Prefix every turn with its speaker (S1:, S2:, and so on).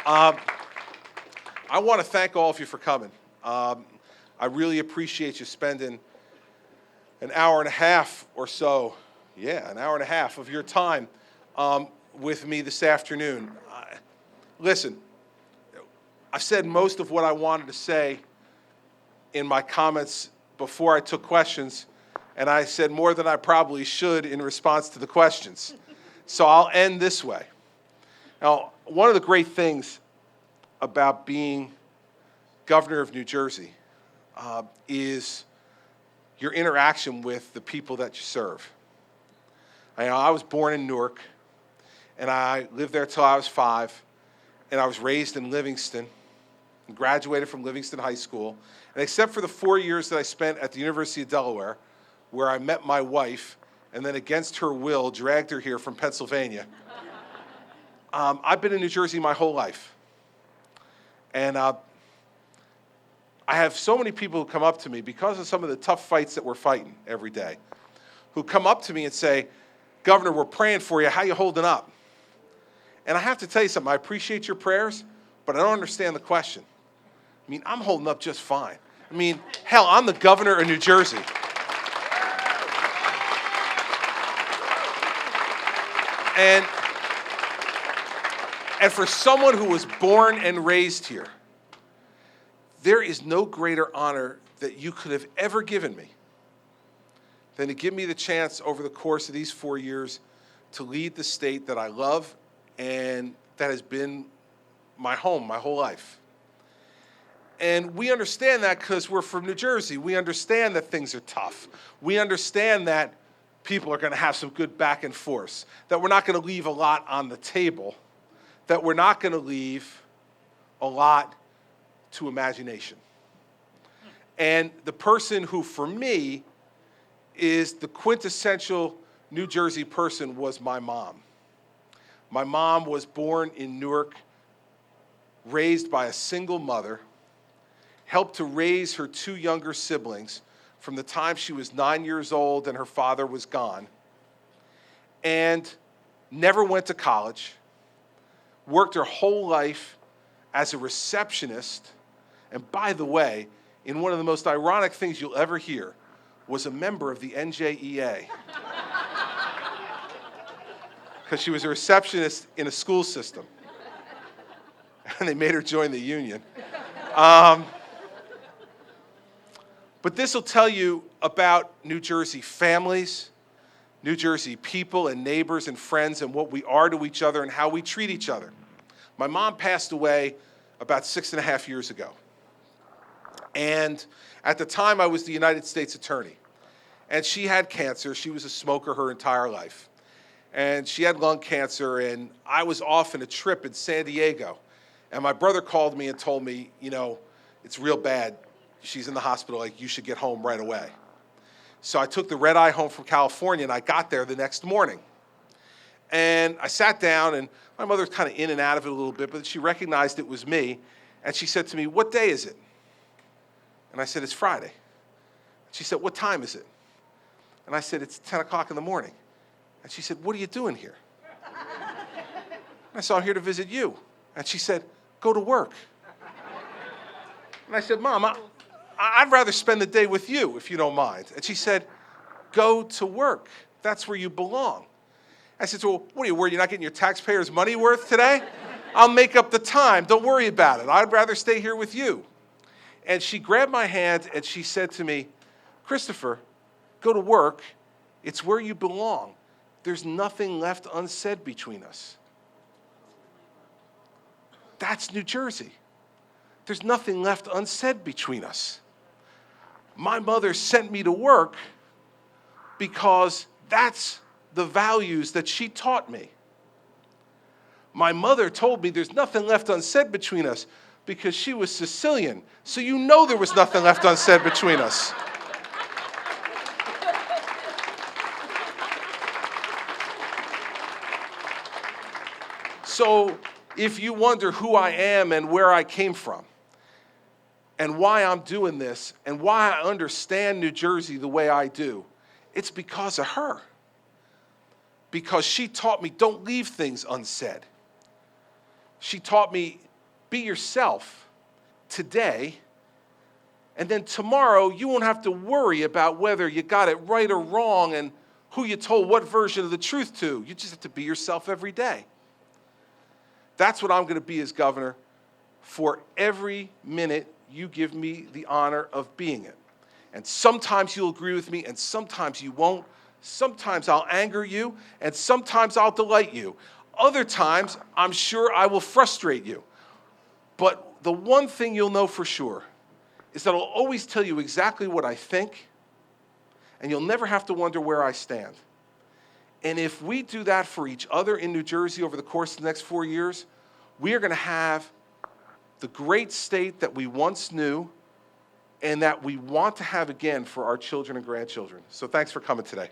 S1: Um, I want to thank all of you for coming. I really appreciate you spending an hour and a half or so, an hour and a half of your time with me this afternoon. Listen, I've said most of what I wanted to say in my comments before I took questions, and I said more than I probably should in response to the questions. So I'll end this way. Now, one of the great things about being governor of New Jersey is your interaction with the people that you serve. I was born in Newark, and I lived there till I was 5, and I was raised in Livingston, and graduated from Livingston High School. And except for the 4 years that I spent at the University of Delaware, where I met my wife, and then against her will, dragged her here from Pennsylvania, I've been in New Jersey my whole life. And I have so many people who come up to me because of some of the tough fights that we're fighting every day, who come up to me and say, Governor, we're praying for you. How you holding up? And I have to tell you something. I appreciate your prayers, but I don't understand the question. I mean, I'm holding up just fine. I mean, hell, I'm the governor of New Jersey. And for someone who was born and raised here, there is no greater honor that you could have ever given me than to give me the chance over the course of these 4 years to lead the state that I love and that has been my home my whole life. And we understand that because we're from New Jersey. We understand that things are tough. We understand that people are going to have some good back and forth, that we're not going to leave a lot on the table, that we're not going to leave a lot to imagination. And the person who, for me, is the quintessential New Jersey person was my mom. My mom was born in Newark, raised by a single mother, helped to raise her 2 younger siblings from the time she was 9 years old and her father was gone, and never went to college, worked her whole life as a receptionist, and by the way, in one of the most ironic things you'll ever hear, was a member of the NJEA. Because she was a receptionist in a school system. And they made her join the union. But this will tell you about New Jersey families, New Jersey people and neighbors and friends and what we are to each other and how we treat each other. My mom passed away about 6.5 years ago. And at the time, I was the United States Attorney. And she had cancer. She was a smoker her entire life. And she had lung cancer, and I was off on a trip in San Diego. And my brother called me and told me, it's real bad. She's in the hospital, like, you should get home right away. So I took the red eye home from California, and I got there the next morning. And I sat down, and my mother's kind of in and out of it a little bit, but she recognized it was me. And she said to me, what day is it? And I said, it's Friday. She said, what time is it? And I said, it's 10 o'clock in the morning. And she said, what are you doing here? And I said, I'm here to visit you. And she said, go to work. And I said, Mom, I'd rather spend the day with you, if you don't mind. And she said, go to work. That's where you belong. I said, well, what are you worried? You're not getting your taxpayers' money worth today? I'll make up the time. Don't worry about it. I'd rather stay here with you. And she grabbed my hand and she said to me, Christopher, go to work. It's where you belong. There's nothing left unsaid between us. That's New Jersey. There's nothing left unsaid between us. My mother sent me to work because that's the values that she taught me. My mother told me there's nothing left unsaid between us because she was Sicilian, so there was nothing left unsaid between us. So if you wonder who I am and where I came from, and why I'm doing this, and why I understand New Jersey the way I do, it's because of her. Because she taught me don't leave things unsaid. She taught me be yourself today, and then tomorrow you won't have to worry about whether you got it right or wrong and who you told what version of the truth to. You just have to be yourself every day. That's what I'm going to be as governor for every minute you give me the honor of being it. And sometimes you'll agree with me, and sometimes you won't. Sometimes I'll anger you, and sometimes I'll delight you. Other times, I'm sure I will frustrate you. But the one thing you'll know for sure is that I'll always tell you exactly what I think, and you'll never have to wonder where I stand. And if we do that for each other in New Jersey over the course of the next 4 years, we are going to have the great state that we once knew and that we want to have again for our children and grandchildren. So thanks for coming today.